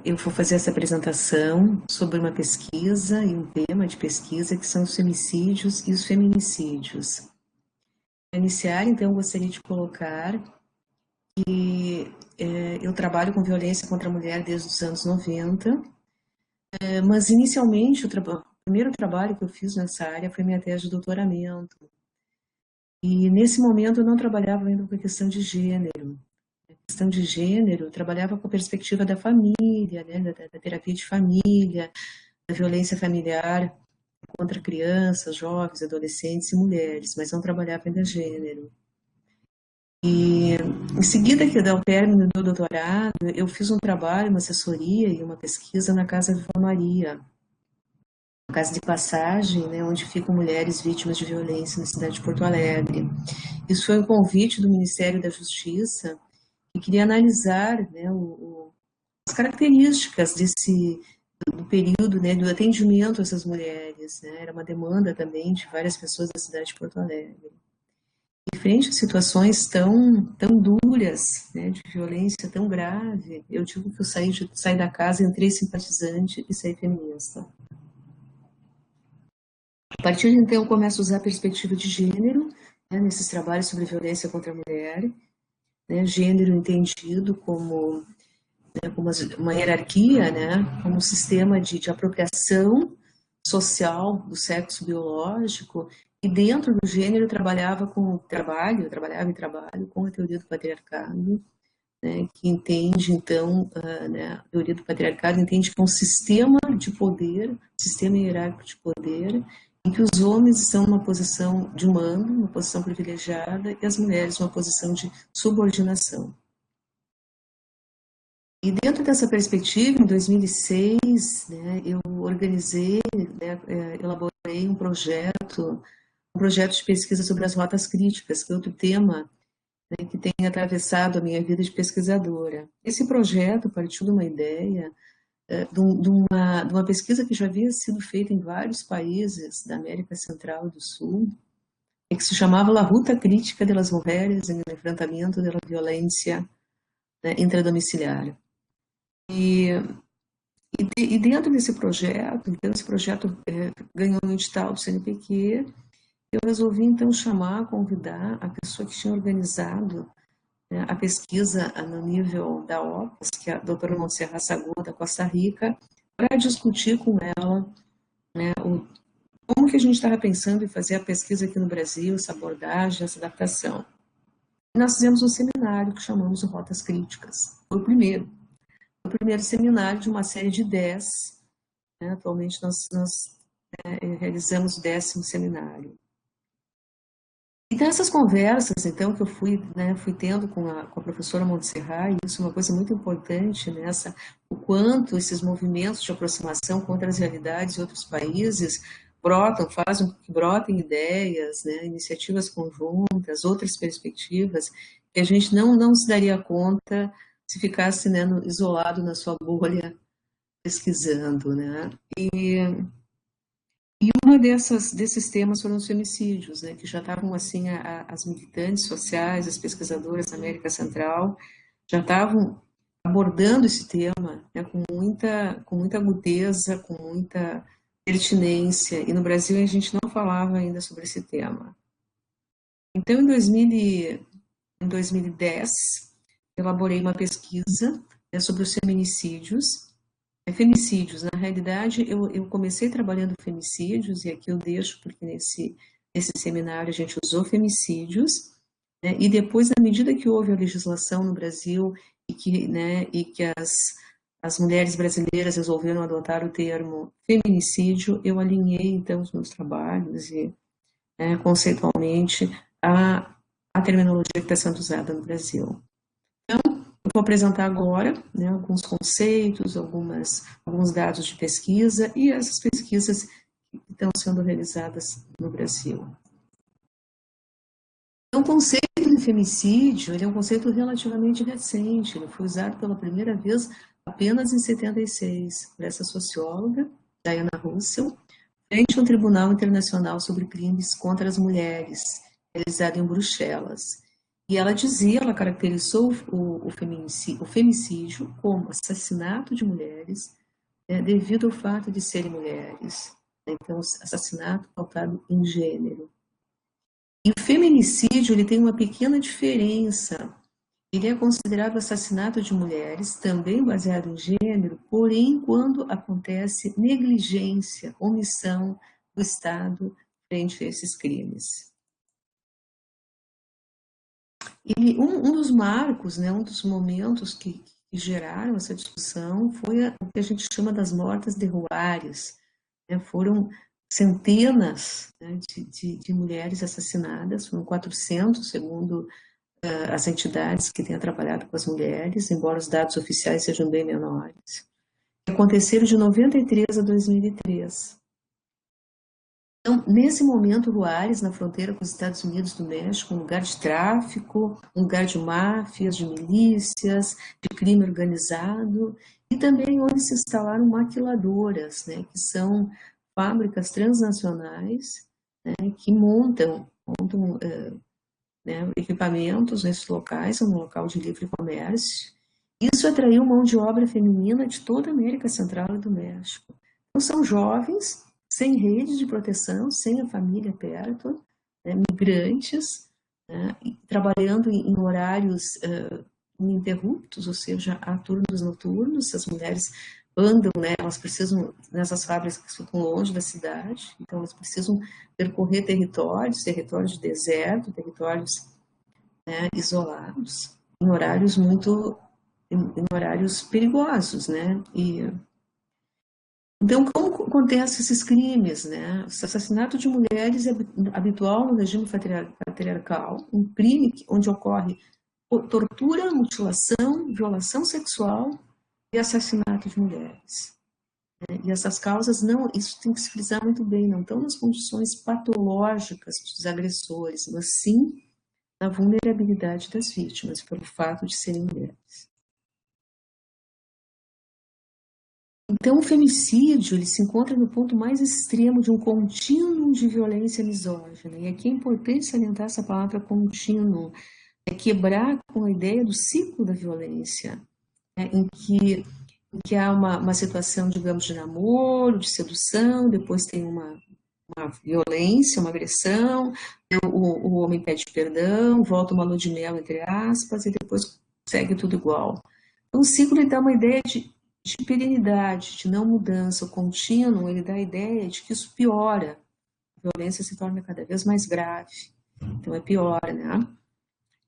Eu vou fazer essa apresentação sobre uma pesquisa e um tema de pesquisa que são os femicídios e os feminicídios. Para iniciar, então, eu gostaria de colocar que eu trabalho com violência contra a mulher desde os anos 90, mas inicialmente o primeiro trabalho que eu fiz nessa área foi minha tese de doutoramento. E nesse momento eu não trabalhava ainda com a questão de gênero. A questão de gênero, eu trabalhava com a perspectiva da família, né, da terapia de família, da violência familiar contra crianças, jovens, adolescentes e mulheres, mas não trabalhava ainda gênero. E em seguida que ao término do doutorado, eu fiz um trabalho, uma assessoria e uma pesquisa na Casa Viva Maria, uma casa de passagem, né, onde ficam mulheres vítimas de violência na cidade de Porto Alegre. Isso foi um convite do Ministério da Justiça, que queria analisar, né, as características do período, né, do atendimento a essas mulheres. Né, era uma demanda também de várias pessoas da cidade de Porto Alegre. E frente a situações tão duras, né, de violência tão grave, eu digo que eu saí da casa, entrei simpatizante e saí feminista. A partir de então, eu começo a usar a perspectiva de gênero, né, nesses trabalhos sobre violência contra a mulher, né, gênero entendido como uma hierarquia, né, como um sistema de apropriação social do sexo biológico, e dentro do gênero eu trabalhava e trabalho com a teoria do patriarcado, né, que entende, então, né, a teoria do patriarcado entende que é um sistema de poder, um sistema hierárquico de poder, em que os homens estão numa posição de mando, uma posição privilegiada, e as mulheres numa posição de subordinação. E dentro dessa perspectiva, em 2006, né, eu organizei, né, elaborei um projeto de pesquisa sobre as rotas críticas, que é outro tema, né, que tem atravessado a minha vida de pesquisadora. Esse projeto partiu de uma ideia, de uma pesquisa que já havia sido feita em vários países da América Central e do Sul, e que se chamava La Ruta Crítica de las Mujeres en el Enfrentamento de la Violência, né, intradomiciliar. E dentro desse projeto, então esse projeto ganhou um edital do CNPq, eu resolvi então convidar a pessoa que tinha organizado, né, a pesquisa no nível da OPAS, que é a doutora Montserrat Sagô, da Costa Rica, para discutir com ela, né, como que a gente estava pensando em fazer a pesquisa aqui no Brasil, essa abordagem, essa adaptação. E nós fizemos um seminário que chamamos de Rotas Críticas. Foi o primeiro seminário de uma série de 10. Né? Atualmente nós realizamos o 10º seminário. Então, essas conversas, então, que eu fui tendo com a professora Montserrat, e isso é uma coisa muito importante, o quanto esses movimentos de aproximação contra as realidades de outros países fazem com que brotem ideias, né, iniciativas conjuntas, outras perspectivas, que a gente não se daria conta se ficasse, né, isolado na sua bolha pesquisando, né? E uma desses temas foram os femicídios, né, que já estavam assim, as militantes sociais, as pesquisadoras da América Central, já estavam abordando esse tema, né, com muita agudeza, com muita pertinência, e no Brasil a gente não falava ainda sobre esse tema. Então, em 2010, elaborei uma pesquisa, né, sobre os feminicídios. Femicídios, na realidade, eu comecei trabalhando femicídios, e aqui eu deixo, porque nesse seminário a gente usou femicídios, né, e depois, à medida que houve a legislação no Brasil e que as mulheres brasileiras resolveram adotar o termo feminicídio, eu alinhei, então, os meus trabalhos e, conceitualmente, a terminologia que está sendo usada no Brasil. Eu vou apresentar agora, né, alguns conceitos, alguns dados de pesquisa e essas pesquisas que estão sendo realizadas no Brasil. Então, o conceito de femicídio ele é um conceito relativamente recente, ele foi usado pela primeira vez apenas em 76 por essa socióloga, Diana Russell, frente ao Tribunal Internacional sobre Crimes contra as Mulheres, realizado em Bruxelas. E ela dizia, ela caracterizou o femicídio como assassinato de mulheres, devido ao fato de serem mulheres. Então, assassinato pautado em gênero. E o feminicídio, ele tem uma pequena diferença. Ele é considerado assassinato de mulheres, também baseado em gênero, porém quando acontece negligência, omissão do Estado frente a esses crimes. E um dos marcos, né, um dos momentos que geraram essa discussão foi o que a gente chama das mortes derruárias. Né? Foram centenas, né, de mulheres assassinadas, foram 400, segundo as entidades que têm trabalhado com as mulheres, embora os dados oficiais sejam bem menores. Aconteceram de 93 a 2003. Então, nesse momento, Juárez, na fronteira com os Estados Unidos do México, um lugar de tráfico, um lugar de máfias, de milícias, de crime organizado, e também onde se instalaram maquiladoras, né, que são fábricas transnacionais, né, que montam né, equipamentos nesses locais, um local de livre comércio. Isso atraiu mão de obra feminina de toda a América Central e do México. Então, são jovens, sem rede de proteção, sem a família perto, né, migrantes, né, trabalhando em horários ininterruptos, ou seja, há turnos noturnos, as mulheres andam, né, elas precisam, nessas fábricas que ficam longe da cidade, então elas precisam percorrer territórios de deserto, territórios, né, isolados, em horários em horários perigosos, né? Então, como acontecem esses crimes, né? O assassinato de mulheres é habitual no regime patriarcal, um crime onde ocorre tortura, mutilação, violação sexual e assassinato de mulheres. Né? E essas causas não, isso tem que se frisar muito bem, não estão nas condições patológicas dos agressores, mas sim na vulnerabilidade das vítimas, pelo fato de serem mulheres. Então, o femicídio ele se encontra no ponto mais extremo de um contínuo de violência misógina. E aqui é importante salientar essa palavra contínuo, é quebrar com a ideia do ciclo da violência, né, em que há uma situação, digamos, de namoro, de sedução, depois tem uma violência, uma agressão, o homem pede perdão, volta uma lua de mel, entre aspas, e depois segue tudo igual. Então, o ciclo ele dá uma ideia de perenidade, de não mudança. O contínuo ele dá a ideia de que isso piora, a violência se torna cada vez mais grave, então é pior, né?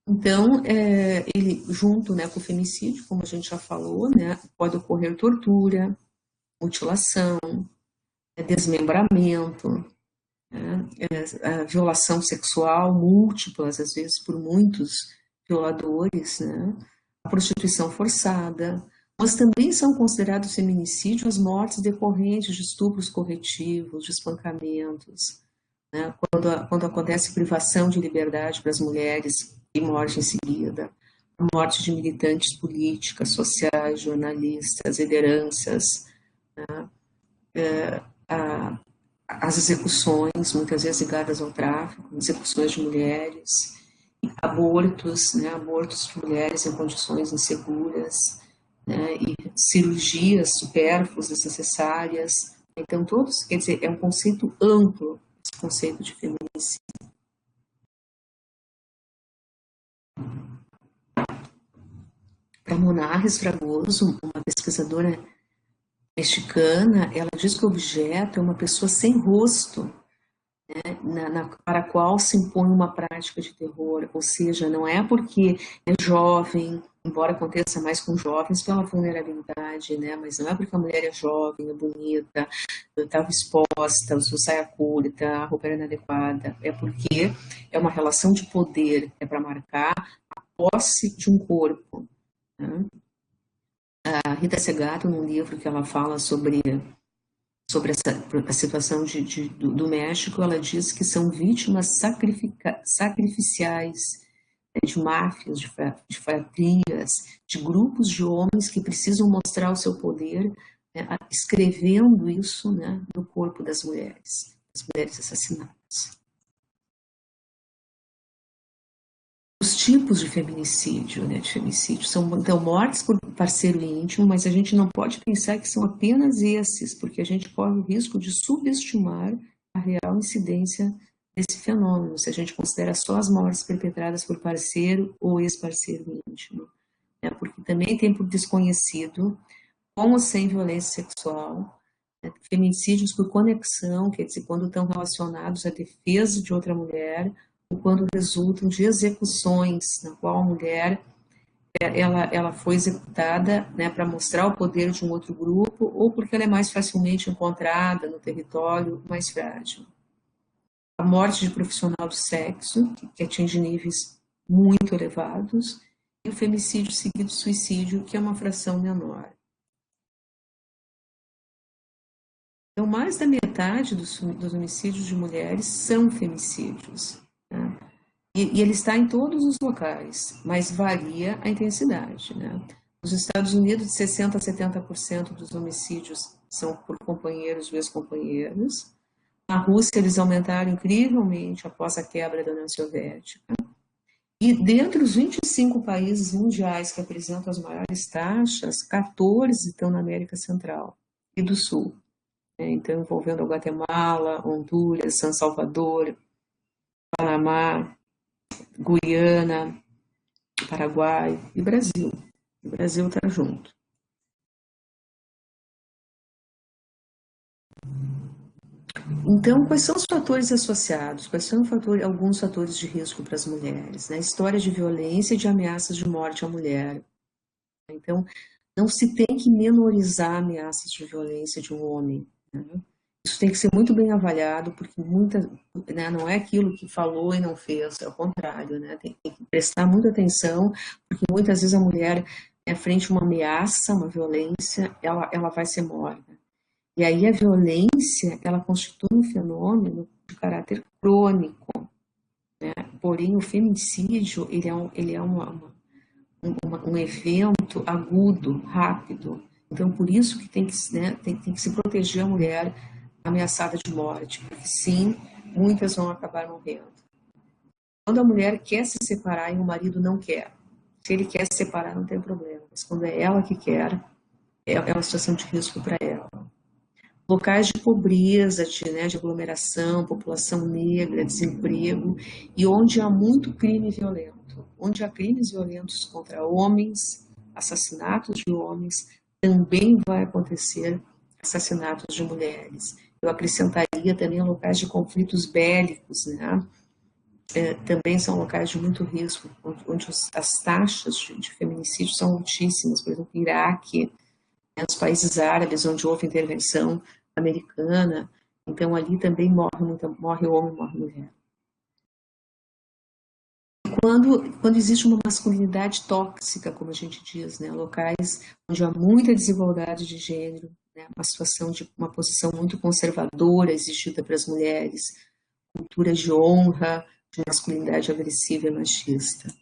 Então, ele junto, né, com o femicídio, como a gente já falou, né, pode ocorrer tortura, mutilação, desmembramento, né, violação sexual múltiplas, às vezes por muitos violadores, né, a prostituição forçada, mas também são considerados feminicídio as mortes decorrentes de estupros corretivos, de espancamentos, né, quando acontece privação de liberdade para as mulheres e morte em seguida, a morte de militantes políticas, sociais, jornalistas, lideranças, né, as execuções, muitas vezes ligadas ao tráfico, execuções de mulheres, abortos, né, abortos de mulheres em condições inseguras, né, e cirurgias supérfluas, desnecessárias. Então, todos, quer dizer, é um conceito amplo, esse conceito de feminicídio. Para Monarres Fragoso, uma pesquisadora mexicana, ela diz que o objeto é uma pessoa sem rosto, para a qual se impõe uma prática de terror, ou seja, não é porque é jovem, embora aconteça mais com jovens pela vulnerabilidade, né? Mas não é porque a mulher é jovem, é bonita, estava exposta, usou saia curta, a roupa era inadequada, é porque é uma relação de poder, é para marcar a posse de um corpo. Né? A Rita Segato, num livro que ela fala sobre a situação do México, ela diz que são vítimas sacrificiais, né, de máfias, de fratias, de grupos de homens que precisam mostrar o seu poder, né, escrevendo isso, né, no corpo das mulheres assassinadas. Os tipos de feminicídio, né, de femicídio. São, então, mortes por parceiro íntimo, mas a gente não pode pensar que são apenas esses, porque a gente corre o risco de subestimar a real incidência desse fenômeno, se a gente considera só as mortes perpetradas por parceiro ou ex-parceiro íntimo. Né, porque também tem por desconhecido, com ou sem violência sexual, né, feminicídios por conexão, quer dizer, quando estão relacionados à defesa de outra mulher, ou quando resultam de execuções na qual a mulher ela foi executada, né, para mostrar o poder de um outro grupo, ou porque ela é mais facilmente encontrada no território mais frágil. A morte de profissional do sexo, que atinge níveis muito elevados, e o femicídio seguido do suicídio, que é uma fração menor. Então, mais da metade dos homicídios de mulheres são femicídios. Né? E ele está em todos os locais, mas varia a intensidade. Né? Nos Estados Unidos, de 60% a 70% dos homicídios são por companheiros ou ex-companheiros. Na Rússia, eles aumentaram incrivelmente após a quebra da União Soviética. E dentre os 25 países mundiais que apresentam as maiores taxas, 14 estão na América Central e do Sul. Então, envolvendo a Guatemala, Honduras, São Salvador, Panamá, Guiana, Paraguai e Brasil. O Brasil está junto. Então, quais são os fatores associados? Quais são alguns fatores de risco para as mulheres? Né? História de violência e de ameaças de morte à mulher. Então, não se tem que menorizar ameaças de violência de um homem. Né? Isso tem que ser muito bem avaliado, porque né, não é aquilo que falou e não fez, é o contrário. Né? Tem que prestar muita atenção, porque muitas vezes a mulher, né, frente a uma ameaça, uma violência, ela vai ser morta. E aí a violência, ela constitui um fenômeno de caráter crônico. Né? Porém, o feminicídio, ele é um evento agudo, rápido. Então, por isso que tem que, né, tem que se proteger a mulher ameaçada de morte, porque sim, muitas vão acabar morrendo. Quando a mulher quer se separar e o marido não quer, se ele quer se separar, não tem problema, mas quando é ela que quer, é uma situação de risco para ela. Locais de pobreza, de aglomeração, população negra, desemprego, e onde há muito crime violento, onde há crimes violentos contra homens, assassinatos de homens, também vai acontecer assassinatos de mulheres. Eu acrescentaria também locais de conflitos bélicos, né? Também são locais de muito risco, onde as taxas de feminicídio são altíssimas, por exemplo, Iraque, né, os países árabes, onde houve intervenção americana, então ali também morre homem, morre mulher. Quando existe uma masculinidade tóxica, como a gente diz, né, locais onde há muita desigualdade de gênero, né, uma situação de uma posição muito conservadora exigida para as mulheres, cultura de honra, de masculinidade agressiva e machista.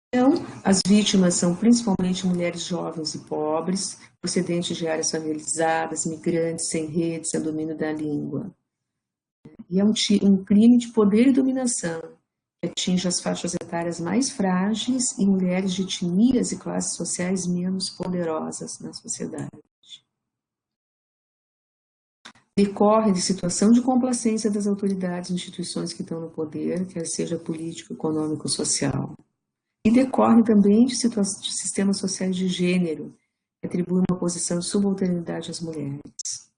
Então, as vítimas são principalmente mulheres jovens e pobres, procedentes de áreas favelizadas, migrantes sem rede, sem domínio da língua. E é um crime de poder e dominação, que atinge as faixas etárias mais frágeis e mulheres de etnias e classes sociais menos poderosas na sociedade. Decorre de situação de complacência das autoridades e instituições que estão no poder, quer seja político, econômico, social. E decorre também de sistemas sociais de gênero, que atribuem uma posição de subalternidade às mulheres,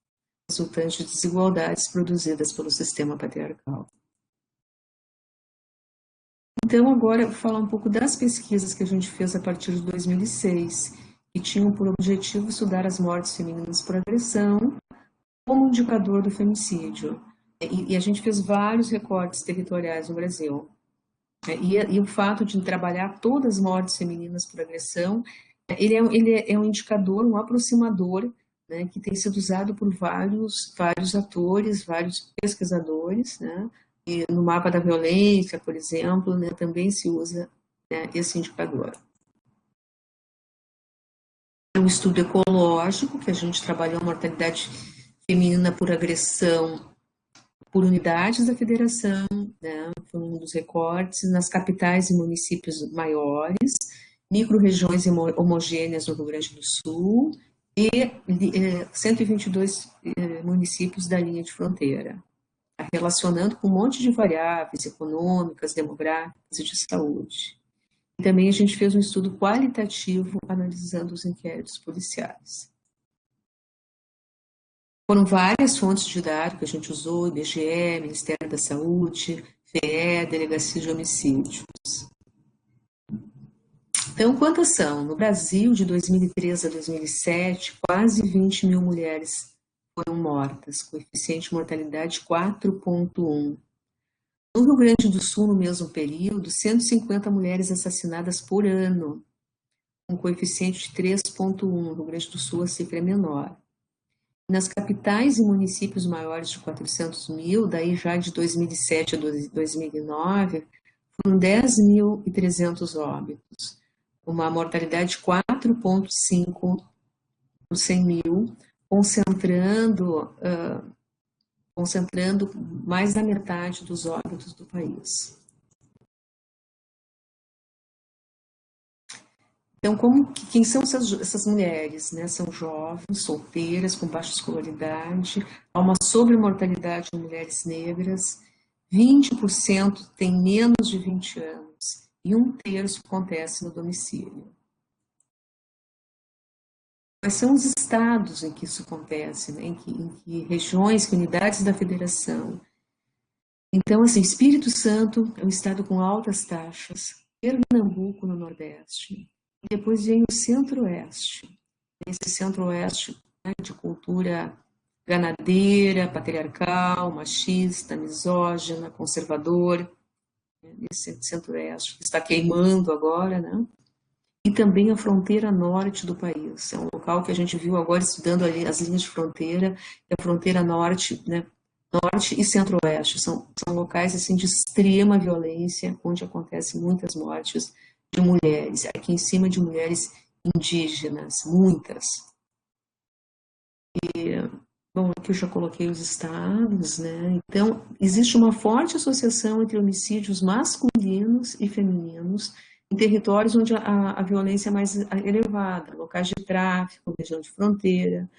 resultante de desigualdades produzidas pelo sistema patriarcal. Então, agora eu vou falar um pouco das pesquisas que a gente fez a partir de 2006, que tinham por objetivo estudar as mortes femininas por agressão como indicador do femicídio. E a gente fez vários recortes territoriais no Brasil. E o fato de trabalhar todas as mortes femininas por agressão, ele é um indicador, um aproximador, né, que tem sido usado por vários atores, vários pesquisadores, né, e no mapa da violência, por exemplo, né, também se usa, né, esse indicador. É um estudo ecológico, que a gente trabalhou a mortalidade feminina por agressão por unidades da federação, né, foi um dos recortes, nas capitais e municípios maiores, micro-regiões homogêneas no Rio Grande do Sul e 122 municípios da linha de fronteira, relacionando com um monte de variáveis econômicas, demográficas e de saúde. E também a gente fez um estudo qualitativo analisando os inquéritos policiais. Foram várias fontes de dados que a gente usou, IBGE, Ministério da Saúde, FEE, Delegacia de Homicídios. Então, quantas são? No Brasil, de 2003 a 2007, quase 20 mil mulheres foram mortas, coeficiente de mortalidade 4,1. No Rio Grande do Sul, no mesmo período, 150 mulheres assassinadas por ano, com coeficiente de 3,1. No Rio Grande do Sul, a cifra é menor. Nas capitais e municípios maiores de 400 mil, daí já de 2007 a 2009, foram 10.300 óbitos, uma mortalidade de 4,5 por 100 mil, concentrando mais da metade dos óbitos do país. Então, quem são essas mulheres? Né? São jovens, solteiras, com baixa escolaridade, há uma sobremortalidade de mulheres negras, 20% tem menos de 20 anos e 1/3 acontece no domicílio. Quais são os estados em que isso acontece, né? em que regiões, que unidades da federação? Então, assim, Espírito Santo é um estado com altas taxas, Pernambuco no Nordeste, e depois vem o Centro-Oeste. Esse Centro-Oeste, né, de cultura ganadeira, patriarcal, machista, misógina, conservador, esse Centro-Oeste que está queimando agora, né? E também a fronteira norte do país. É um local que a gente viu agora estudando ali as linhas de fronteira, e a fronteira norte, né? Norte e Centro-Oeste são locais assim de extrema violência, onde acontecem muitas mortes de mulheres, aqui em cima de mulheres indígenas, muitas. E, bom, aqui eu já coloquei os estados, né? Então, existe uma forte associação entre homicídios masculinos e femininos em territórios onde a violência é mais elevada, locais de tráfico, região de fronteira,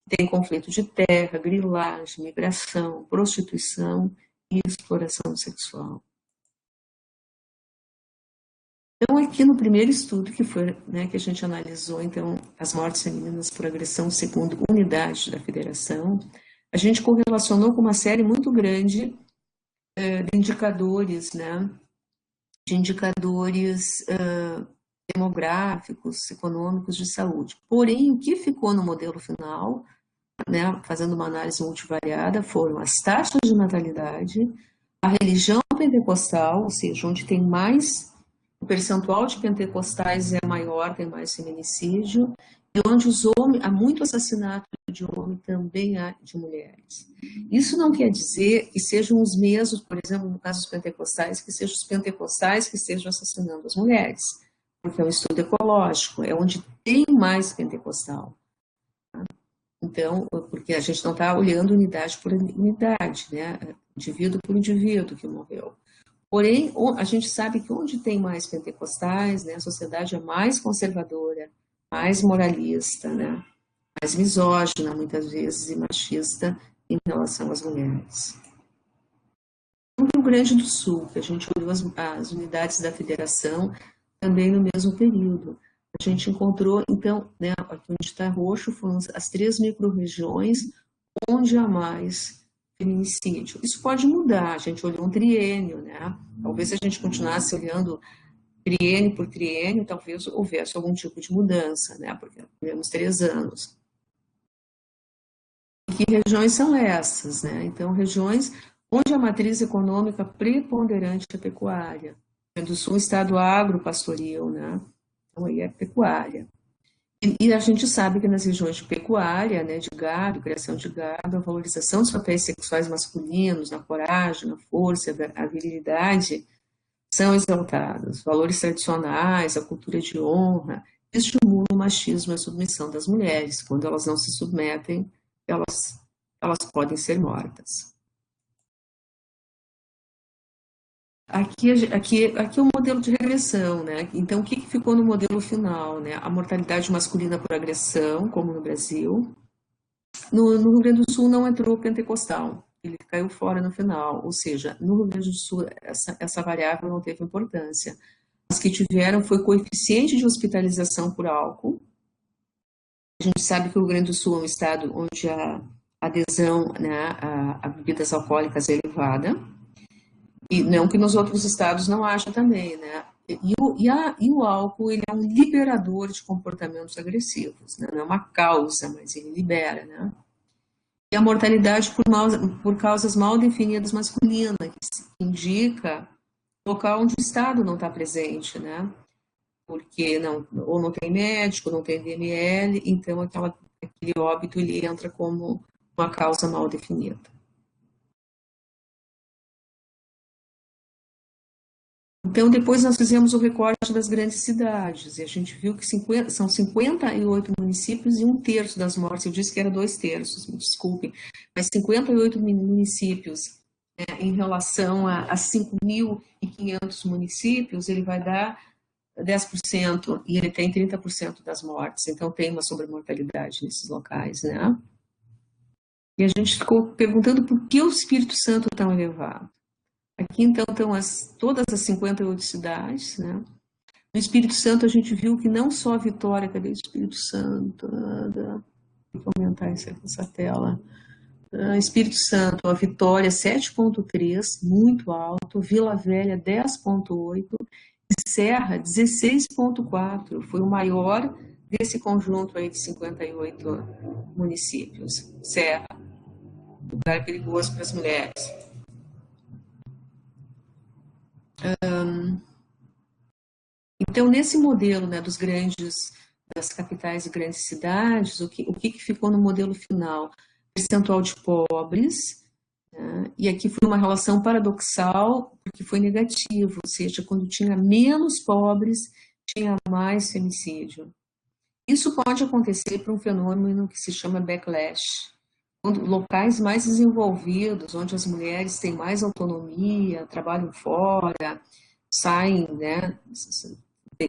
tem conflito de terra, grilagem, migração, prostituição e exploração sexual. Então, aqui no primeiro estudo que foi, né, que a gente analisou, então, as mortes femininas por agressão segundo unidade da federação, a gente correlacionou com uma série muito grande de indicadores, né, demográficos, econômicos, de saúde. Porém, o que ficou no modelo final, né, fazendo uma análise multivariada, foram as taxas de natalidade, a religião pentecostal, ou seja, onde tem mais, o percentual de pentecostais é maior, tem mais feminicídio, e onde há muito assassinato de homem, também há de mulheres. Isso não quer dizer que sejam os mesmos, por exemplo, no caso dos pentecostais, que sejam os pentecostais que estejam assassinando as mulheres, porque é um estudo ecológico, é onde tem mais pentecostal. Então, porque a gente não está olhando unidade por unidade, né? Indivíduo por indivíduo que morreu. Porém, a gente sabe que onde tem mais pentecostais, né, a sociedade é mais conservadora, mais moralista, né, mais misógina, muitas vezes, e machista em relação às mulheres. No Rio Grande do Sul, que a gente olhou as unidades da federação também no mesmo período, a gente encontrou, então, né, aqui onde está roxo, foram as 3 micro-regiões onde há mais feminicídio. Isso pode mudar, a gente olhou um triênio, né? Talvez se a gente continuasse olhando triênio por triênio, talvez houvesse algum tipo de mudança, né? Porque tivemos 3 anos. E que regiões são essas, né? Então, regiões onde a matriz econômica preponderante é pecuária. Rio Grande do Sul, estado agro-pastoril, né? Então, aí é pecuária. E a gente sabe que nas regiões de pecuária, né, de gado, criação de gado, a valorização dos papéis sexuais masculinos, na coragem, na força, a virilidade, são exaltados. Valores tradicionais, a cultura de honra, estimulam o machismo e a submissão das mulheres. Quando elas não se submetem, elas podem ser mortas. Aqui é o modelo de regressão, né? Então, o que ficou no modelo final, né? A mortalidade masculina por agressão, como no Brasil. No Rio Grande do Sul não entrou o pentecostal, ele caiu fora no final, ou seja, no Rio Grande do Sul essa variável não teve importância. As que tiveram foi coeficiente de hospitalização por álcool. A gente sabe que o Rio Grande do Sul é um estado onde a adesão, né, a bebidas alcoólicas é elevada, e não que nos outros estados não haja também, né? E o álcool, ele é um liberador de comportamentos agressivos, né? Não é uma causa, mas ele libera, né? E a mortalidade por causas mal definidas masculinas, que indica local onde o Estado não está presente, né? Porque não, ou não tem médico, não tem DML, então aquele óbito ele entra como uma causa mal definida. Então, depois nós fizemos o recorte das grandes cidades, e a gente viu que são 58 municípios e um terço das mortes, eu disse que era 2/3, me desculpem, mas 58 municípios, em relação a 5.500 municípios, ele vai dar 10%, e ele tem 30% das mortes, então tem uma sobremortalidade nesses locais, né? E a gente ficou perguntando por que o Espírito Santo é tão elevado. Aqui, então, estão todas as 58 cidades, né? No Espírito Santo, a gente viu que não só a Vitória, cadê o Espírito Santo? Vou aumentar essa tela. Espírito Santo, a Vitória 7,3, muito alto, Vila Velha 10,8 e Serra 16,4, foi o maior desse conjunto aí de 58 municípios. Serra, lugar perigoso para as mulheres. Então, nesse modelo, né, das capitais e grandes cidades, o que ficou no modelo final? Percentual de pobres, né? E aqui foi uma relação paradoxal, porque foi negativo, ou seja, quando tinha menos pobres, tinha mais femicídio. Isso pode acontecer por um fenômeno que se chama backlash. Quando locais mais desenvolvidos, onde as mulheres têm mais autonomia, trabalham fora, saem, né,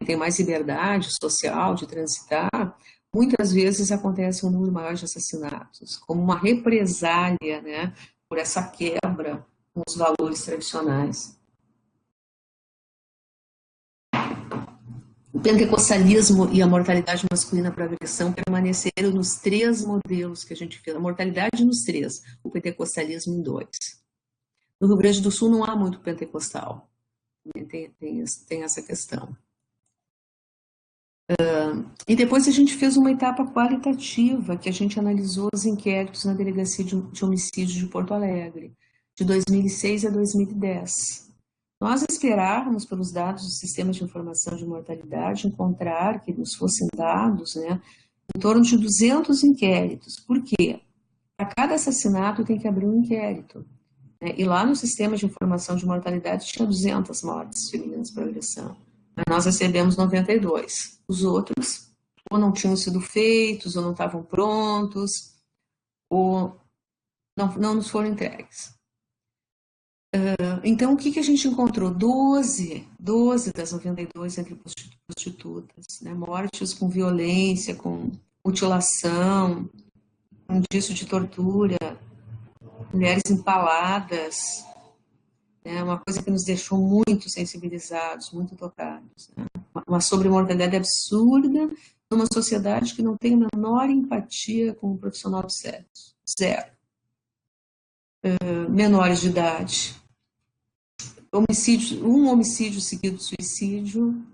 tem mais liberdade social de transitar, muitas vezes acontece um número maior de assassinatos, como uma represália, né, por essa quebra com os valores tradicionais. O pentecostalismo e a mortalidade masculina por agressão permaneceram nos 3 modelos que a gente fez. A mortalidade nos 3, o pentecostalismo em 2. No Rio Grande do Sul não há muito pentecostal. Tem essa questão. E depois a gente fez uma etapa qualitativa, que a gente analisou os inquéritos na Delegacia de Homicídio de Porto Alegre, de 2006 a 2010. Nós esperávamos, pelos dados do Sistema de Informação de Mortalidade, encontrar que nos fossem dados, né, em torno de 200 inquéritos. Por quê? Para cada assassinato tem que abrir um inquérito. Né? E lá no Sistema de Informação de Mortalidade tinha 200 mortes femininas por agressão. Mas nós recebemos 92. Os outros ou não tinham sido feitos, ou não estavam prontos, ou não nos foram entregues. Então, o que a gente encontrou? 12 das 92 entre prostitutas, né? Mortes com violência, com mutilação, indício de tortura, mulheres empaladas, né? Uma coisa que nos deixou muito sensibilizados, muito tocados, né? Uma sobremortalidade absurda numa sociedade que não tem a menor empatia com o profissional de sexo. Zero. Menores de idade. Um homicídio seguido de suicídio,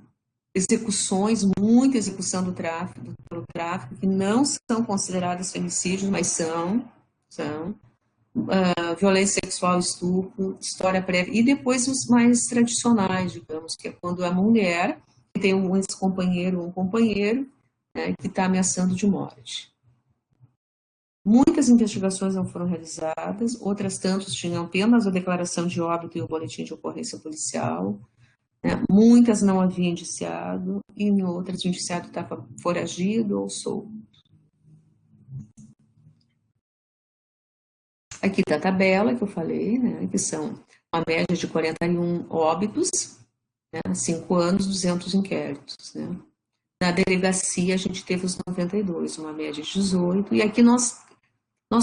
execuções, muita execução pelo tráfico, que não são consideradas femicídios, mas são violência sexual, estupro, história prévia, e depois os mais tradicionais, digamos, que é quando a mulher tem um ex-companheiro ou um companheiro, né, que está ameaçando de morte. Muitas investigações não foram realizadas, outras tantas tinham apenas a declaração de óbito e o boletim de ocorrência policial, né? Muitas não haviam indiciado, e em outras o indiciado estava foragido ou solto. Aqui está a tabela que eu falei, né, que são uma média de 41 óbitos, né? 5 anos, 200 inquéritos, né? Na delegacia, a gente teve os 92, uma média de 18, e aqui nós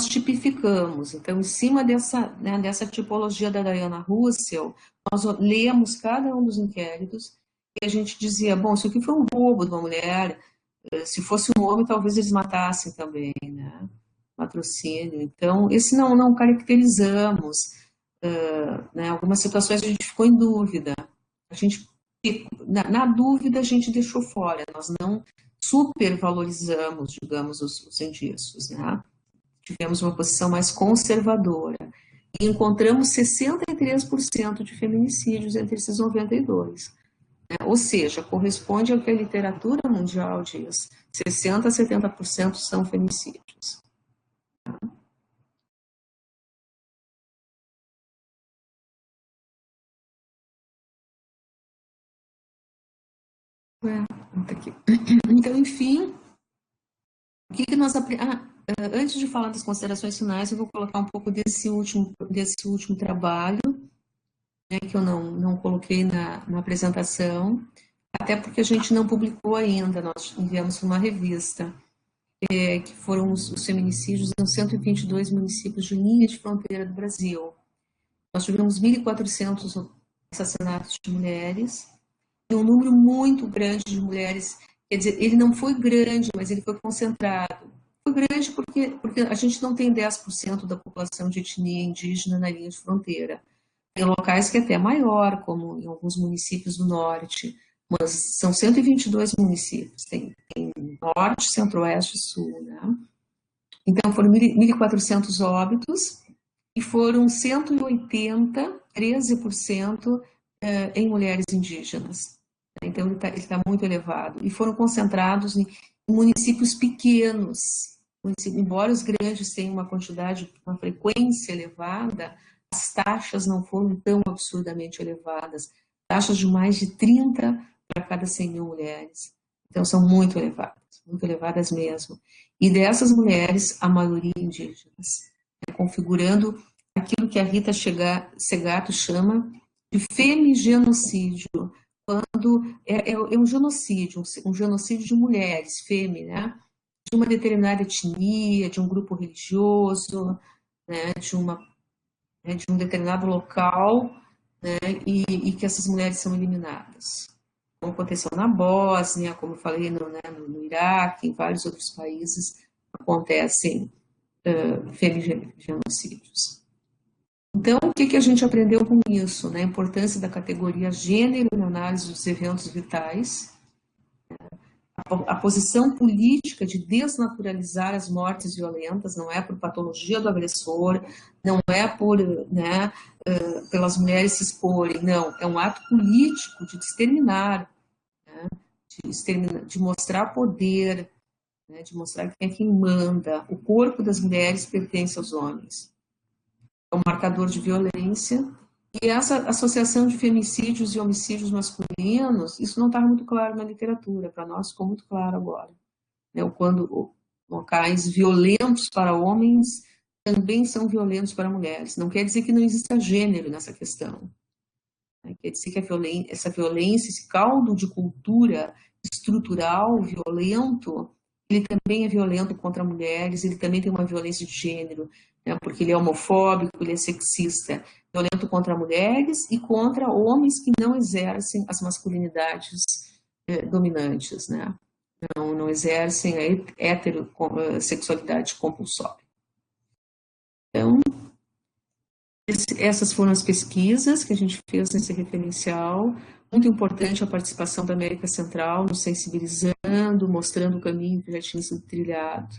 tipificamos. Então, em cima dessa, né, dessa tipologia da Diana Russell, nós lemos cada um dos inquéritos e a gente dizia, bom, isso aqui foi um roubo de uma mulher, se fosse um homem, talvez eles matassem também, né? Latrocínio. Então, esse não caracterizamos. Né, algumas situações a gente ficou em dúvida. A gente, na dúvida, a gente deixou fora. Nós não supervalorizamos, digamos, os indícios, né? Tivemos uma posição mais conservadora. E encontramos 63% de feminicídios entre esses 92. Né? Ou seja, corresponde ao que a literatura mundial diz. 60% a 70% são feminicídios. Tá aqui. Então, enfim, o que nós aprendemos? Antes de falar das considerações finais, eu vou colocar um pouco desse último trabalho, né, que eu não coloquei na apresentação, até porque a gente não publicou ainda, nós enviamos para uma revista, que foram os feminicídios em 122 municípios de linha de fronteira do Brasil. Nós tivemos 1.400 assassinatos de mulheres, e um número muito grande de mulheres, quer dizer, ele não foi grande, mas ele foi concentrado. Foi grande porque a gente não tem 10% da população de etnia indígena na linha de fronteira. Tem locais que é até maior, como em alguns municípios do norte, mas são 122 municípios, tem norte, centro-oeste e sul, né? Então foram 1.400 óbitos e foram 180, 13% em mulheres indígenas. Então ele tá muito elevado. E foram concentrados em municípios pequenos. Embora os grandes tenham uma frequência elevada, as taxas não foram tão absurdamente elevadas. Taxas de mais de 30 para cada 100 mil mulheres. Então são muito elevadas mesmo. E dessas mulheres, a maioria indígenas, né, configurando aquilo que a Rita Segato chama de femigenocídio, quando é um genocídio de mulheres, né, de uma determinada etnia, de um grupo religioso, né, de um determinado local, né, e que essas mulheres são eliminadas. Como aconteceu na Bósnia, como eu falei no Iraque, em vários outros países, acontecem femigenocídios. Então, o que a gente aprendeu com isso? Né? A importância da categoria gênero na análise dos eventos vitais, a posição política de desnaturalizar as mortes violentas, não é por patologia do agressor, não é por, né, pelas mulheres se exporem, não, é um ato político de exterminar, né, de mostrar poder, né, de mostrar quem é quem manda. O corpo das mulheres pertence aos homens. É um marcador de violência. E essa associação de femicídios e homicídios masculinos, isso não está muito claro na literatura, para nós ficou muito claro agora. Né? Quando locais violentos para homens também são violentos para mulheres. Não quer dizer que não exista gênero nessa questão. Né? Quer dizer que essa violência, esse caldo de cultura estrutural, violento, ele também é violento contra mulheres, ele também tem uma violência de gênero, né? Porque ele é homofóbico, ele é sexista, violento contra mulheres e contra homens que não exercem as masculinidades dominantes, né? Não exercem a heterossexualidade compulsória. Então, essas foram as pesquisas que a gente fez nesse referencial. Muito importante a participação da América Central, nos sensibilizando, mostrando o caminho que já tinha sido trilhado.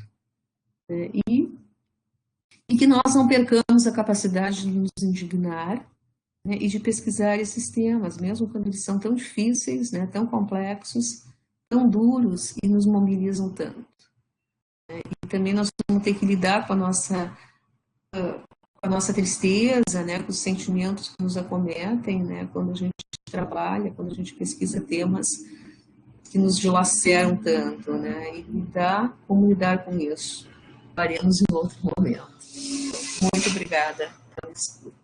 Né? E que nós não percamos a capacidade de nos indignar, né, e de pesquisar esses temas, mesmo quando eles são tão difíceis, né, tão complexos, tão duros e nos mobilizam tanto. Né? E também nós vamos ter que lidar com a nossa tristeza, né, com os sentimentos que nos acometem, né, quando a gente trabalha, quando a gente pesquisa temas que nos dilaceram tanto, né, e como lidar com isso. Faremos em outro momento. Muito obrigada pela escuta.